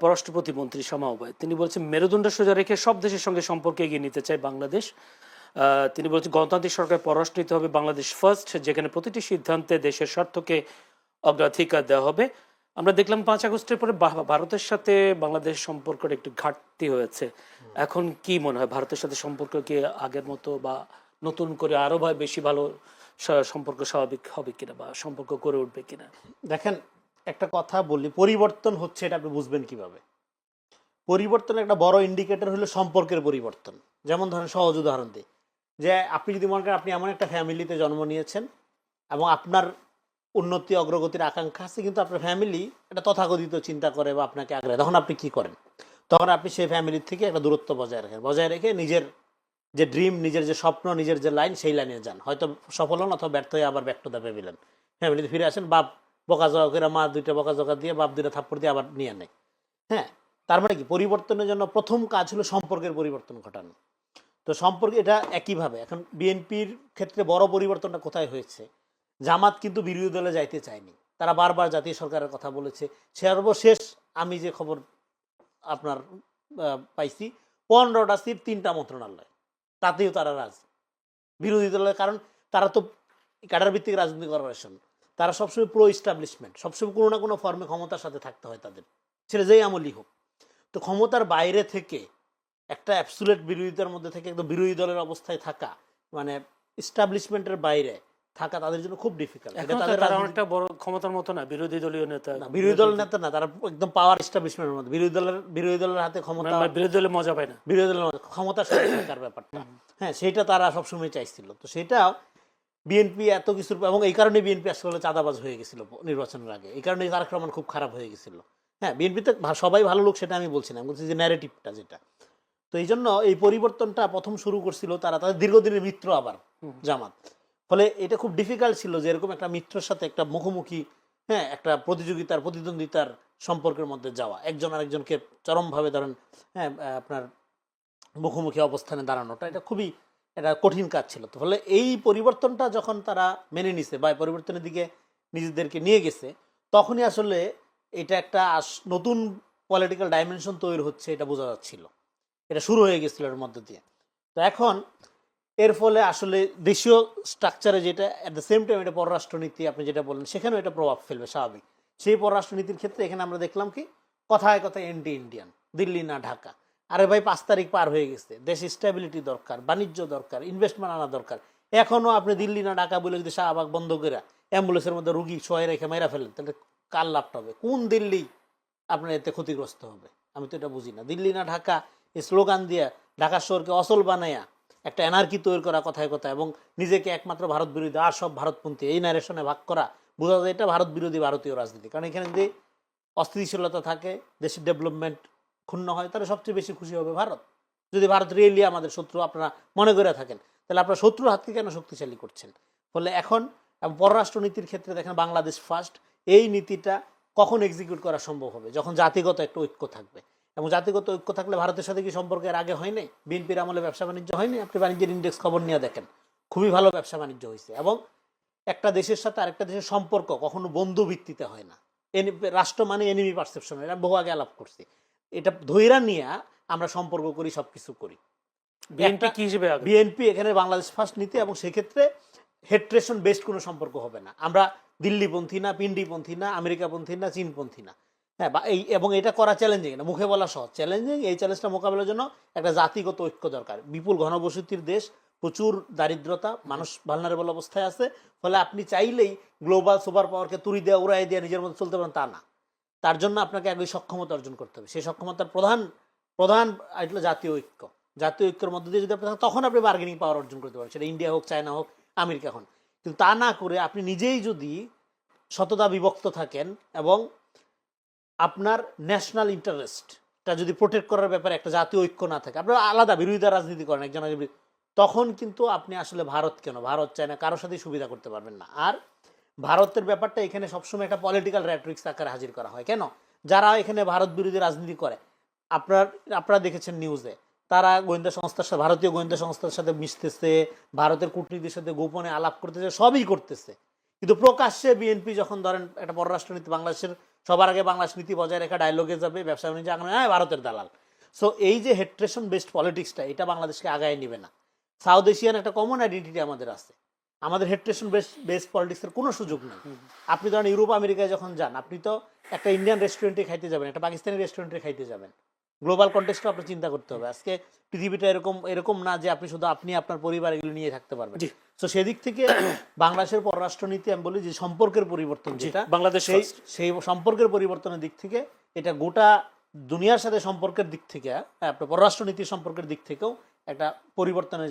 পররাষ্ট্র প্রতিমন্ত্রী শামা ওবায়দ তিনি বলছেন মেরুদণ্ড সোজা রেখে সব দেশের সঙ্গে সম্পর্ক এগিয়ে নিতে চায় বাংলাদেশ। তিনি বলছেন গণতান্ত্রিক সরকার পররাষ্ট্র নীতি হবে বাংলাদেশ ফার্স্ট, যেখানে প্রতিটি সিদ্ধান্তে দেশের স্বার্থকে অগ্রাধিকার দেওয়া হবে। আমরা দেখলাম 5 আগস্টের পরে ভারতের সাথে বাংলাদেশ সম্পর্কের একটু ঘাটতি হয়েছে। এখন কি মনে হয় ভারতের সাথে সম্পর্ক কি আগের মতো বা নতুন করে আরো বেশি ভালো সম্পর্ক স্বাভাবিক হবে কিনা বা সম্পর্ক গড়ে উঠবে কিনা? দেখেন, একটা কথা বলি, পরিবর্তন হচ্ছে এটা আপনি বুঝবেন কিভাবে? পরিবর্তনের একটা বড় ইন্ডিকেটর হলো সম্পর্কের পরিবর্তন। যেমন ধরেন, সহজ উদাহরণ দিই, যে আপনি যদি মনে করেন আপনি এমন একটা ফ্যামিলিতে জন্ম নিয়েছেন এবং আপনার উন্নতি অগ্রগতির আকাঙ্ক্ষা আছে, কিন্তু আপনার ফ্যামিলি এটা তথাকথিত চিন্তা করে বা আপনাকে আগ্রহ, তখন আপনি কি করেন? তখন আপনি সেই ফ্যামিলির থেকে একটা দূরত্ব বজায় রেখে নিজের যে ড্রিম, নিজের যে স্বপ্ন, নিজের যে লাইন, সেই লাইনে যান। হয়তো সফল হন অথবা ব্যর্থ হয়ে আবার ব্যাক টু দ্য পেভিলিয়ন, ফ্যামিলিতে ফিরে আসেন, বাপ বকাঝকা করে, মা 2টা বকাঝকা দিয়ে, বাপ 2টা থাপ্পড় দিয়ে আবার নিয়ে নেয়। হ্যাঁ, তার মানে কি, পরিবর্তনের জন্য প্রথম কাজ হলো সম্পর্কের পরিবর্তন ঘটানো। তো সম্পর্কে এটা একইভাবে এখন বিএনপির ক্ষেত্রে বড় পরিবর্তনটা কোথায় হয়েছে? জামাত কিন্তু বিরোধী দলে যাইতে চায়নি, তারা বারবার জাতীয় সরকারের কথা বলেছে। সর্বশেষ আমি যে খবর আপনার পাইছি, 15টা সিট 3টা মন্ত্রণালয়, তাতেও তারা রাজি বিরোধী দলের। কারণ তারা তো ক্যাডার ভিত্তিক রাজনৈতিক অর্গানাইজেশন, তারা সবসময় প্রো ইস্টাবলিশমেন্ট, সবসময় কোনো না কোনো ফর্মে ক্ষমতার সাথে থাকতে হয় তাদের, সেটা যেই আমলই হোক। তো ক্ষমতার বাইরে থেকে একটা অ্যাবসুলেট বিরোধিতার মধ্যে থেকে একদম বিরোধী দলের অবস্থায় থাকা, মানে ইস্টাবলিশমেন্টের বাইরে থাকা তাদের জন্য খুব ডিফিকাল্ট। এটা তাদের অনেকটা বড় ক্ষমতার মতো না, বিরোধী দলীয় নেতা, বিরোধী দল নেতা না, তারা একদম পাওয়ার ইস্টাবলিশমেন্টের মধ্যে। বিরোধী দলের হাতে ক্ষমতা, বিরোধী দলে মজা পায় না, বিরোধী দলের ক্ষমতার সাথে থাকার ব্যাপারটা, হ্যাঁ, সেটা তারা সবসময় চাইছিল। তো সেটা বিএনপি এত কিছুর, এবং এই কারণে বিএনপি আসলে চাঁদাবাজ হয়ে গেছিল নির্বাচনের আগে, এই কারণে তারেক রহমান খুব খারাপ হয়ে গেছিল। হ্যাঁ, বিএনপিতে সবাই ভালো লোক, সেটা আমি বলছি না, আমি বলছি যে ন্যারেটিভটা যেটা। তো এই জন্য এই পরিবর্তনটা প্রথম শুরু করছিল তারা, তাদের দীর্ঘদিনের মিত্র আবার জামাত। ফলে এটা খুব ডিফিকাল্ট ছিল যে এরকম একটা মিত্রের সাথে একটা মুখোমুখি, হ্যাঁ, একটা প্রতিদ্বন্দ্বিতার সম্পর্কের মধ্যে যাওয়া, একজন আরেকজনকে চরমভাবে ধরেন, হ্যাঁ, আপনার মুখোমুখি অবস্থানে দাঁড়ানোটা, এটা খুবই একটা কঠিন কাজ ছিল। তো ফলে এই পরিবর্তনটা যখন তারা মেনে নিছে বা পরিবর্তনের দিকে নিজেদেরকে নিয়ে গেছে, তখনই আসলে এটা একটা নতুন পলিটিক্যাল ডাইমেনশন তৈরি হচ্ছে, এটা বোঝা যাচ্ছিল, এটা শুরু হয়ে গেছিল এর মধ্য দিয়ে। তো এখন এর ফলে আসলে দেশীয় স্ট্রাকচারে যেটা, অ্যাট দ্য সেম টাইম এটা পররাষ্ট্রনীতি আপনি যেটা বললেন, সেখানেও এটা প্রভাব ফেলবে স্বাভাবিক। সেই পররাষ্ট্রনীতির ক্ষেত্রে এখানে আমরা দেখলাম কি, কথায় কথায় এন্টি ইন্ডিয়ান, দিল্লি না ঢাকা। আরে ভাই, 5 তারিখ পার হয়ে গেছে, দেশে স্টেবিলিটি দরকার, বাণিজ্য দরকার, ইনভেস্টমেন্ট আনা দরকার। এখনও আপনি দিল্লি না ঢাকা বলে যদি শাহবাগ বন্ধ করে অ্যাম্বুলেন্সের মধ্যে রুগী শোয়াই রেখে মেরা ফেলেন, তাহলে কার লাভটা হবে? কোন দিল্লি আপনার এতে ক্ষতিগ্রস্ত হবে? আমি তো এটা বুঝি না। দিল্লি না ঢাকা এই স্লোগান দিয়ে ঢাকা শহরকে অচল বানাইয়া একটা এনার্কি তৈরি করা কথায় কথায়, এবং নিজেকে একমাত্র ভারত বিরোধী আর সব ভারতপন্থী, এই ন্যারেশনে ভাগ করা, বোঝা যায় এটা ভারত বিরোধী ভারতীয় রাজনীতি। কারণ এখানে যদি অস্থিতিশীলতা থাকে, দেশের ডেভেলপমেন্ট ক্ষুণ্ণ হয়, তাহলে সবচেয়ে বেশি খুশি হবে ভারত। যদি ভারত রিয়েলি আমাদের শত্রু আপনারা মনে করে থাকেন, তাহলে আপনারা শত্রুর হাতকে কেন শক্তিশালী করছেন? ফলে এখন পররাষ্ট্রনীতির ক্ষেত্রে দেখেন বাংলাদেশ ফার্স্ট, এই নীতিটা কখন এক্সিকিউট করা সম্ভব হবে? যখন জাতিগত একটা ঐক্য থাকবে। এবং জাতিগত ঐক্য থাকলে ভারতের সাথে কি সম্পর্কের আগে হয় নাই? বিএনপির আমলে ব্যবসা বাণিজ্য হয়নি? আপনি বাণিজ্যের ইন্ডেক্স খবর নিয়ে দেখেন, খুবই ভালো ব্যবসা বাণিজ্য হয়েছে। এবং একটা দেশের সাথে আরেকটা দেশের সম্পর্ক কখনো বন্ধু ভিত্তিতে হয় না, রাষ্ট্র মানে এনিমি পারসেপশন, এটা বহু আগে আলাপ করছি। এটা ধৈর্য নিয়ে আমরা সম্পর্ক করি, সবকিছু করি। বিএনপি কি হিসেবে বিএনপি এখানে বাংলাদেশ ফার্স্ট নীতি, এবং সেক্ষেত্রে হেট্রেশন বেসড কোনো সম্পর্ক হবে না। আমরা দিল্লিপন্থী না, পিন্ডিপন্থী না, আমেরিকাপন্থী না, চীনপন্থী না। হ্যাঁ, এবং এটা করা চ্যালেঞ্জিং না, মুখে বলা সহজ, চ্যালেঞ্জিং। এই চ্যালেঞ্জটা মোকাবেলার জন্য একটা জাতিগত ঐক্য দরকার। বিপুল ঘনবসতির দেশ, প্রচুর দারিদ্রতা, মানুষ ভালনারেবল অবস্থায় আছে। ফলে আপনি চাইলেই গ্লোবাল সুপার পাওয়ারকে তুড়ি দেওয়া, উড়াই দেওয়া, নিজের মধ্যে চলতে পারেন তা না। তার জন্য আপনাকে একই সক্ষমতা অর্জন করতে হবে। সেই সক্ষমতার প্রধান হলো জাতীয় ঐক্য। জাতীয় ঐক্যের মধ্যে দিয়ে যদি আপনি, তখন আপনি বার্গেনিং পাওয়ার অর্জন করতে পারেন, সেটা ইন্ডিয়া হোক, চায়না হোক, আমেরিকা হোক। কিন্তু তা না করে আপনি নিজেই যদি শততা বিভক্ত থাকেন এবং আপনার ন্যাশনাল ইন্টারেস্টটা যদি প্রোটেক্ট করার ব্যাপারে একটা জাতীয় ঐক্য না থাকে, আপনারা আলাদা বিরোধিতা রাজনীতি করেন একজন, তখন কিন্তু আপনি আসলে ভারত চায়না কারোর সাথেই সুবিধা করতে পারবেন না। আর ভারতের ব্যাপারটা এখানে সবসময় একটা পলিটিক্যাল র্যাটরিক্স আকারে হাজির করা হয়। কেন? যারা এখানে ভারত বিরোধী রাজনীতি করে, আপনারা দেখেছেন নিউজে, তারা গোয়েন্দা সংস্থার সাথে, ভারতীয় গোয়েন্দা সংস্থার সাথে মিশতেছে, ভারতের কূটনীতির সাথে গোপনে আলাপ করতেছে, সবই করতেছে। কিন্তু প্রকাশ্যে বিএনপি যখন ধরেন একটা পররাষ্ট্রনীতি বাংলাদেশের সবার আগে বাংলাদেশ নীতি বজায় রেখা ডায়লগে যাবে, ব্যবসা বাণিজ্য আগামী ভারতের দালাল। সো এই যে হেট্রেশন বেসড পলিটিক্সটা, এটা বাংলাদেশকে আগায় নিবে না। সাউথ এশিয়ান একটা কমন আইডেন্টিটি আমাদের আছে, আমাদের হেট্রেশন বেসড পলিটিক্সের কোনো সুযোগ নেই। আপনি ধরেন ইউরোপ আমেরিকায় যখন যান, আপনি তো একটা ইন্ডিয়ান রেস্টুরেন্টে খাইতে যাবেন, একটা পাকিস্তানি রেস্টুরেন্টে খাইতে যাবেন, গ্লোবাল কন্টেক্সটও আপনার চিন্তা করতে হবে। আজকে পৃথিবীটা এরকম না যে আপনি শুধু আপনি আপনার পরিবার এগুলো নিয়ে থাকতে পারবেন। তো সেদিক থেকে বাংলাদেশের পররাষ্ট্রনীতি আমি বলি যে সম্পর্কের পরিবর্তন, যেটা বাংলাদেশ সেই সম্পর্কের পরিবর্তনের দিক থেকে এটা গোটা দুনিয়ার সাথে সম্পর্কের দিক থেকে, আপনার পররাষ্ট্রনীতির সম্পর্কের দিক থেকেও একটা পরিবর্তনের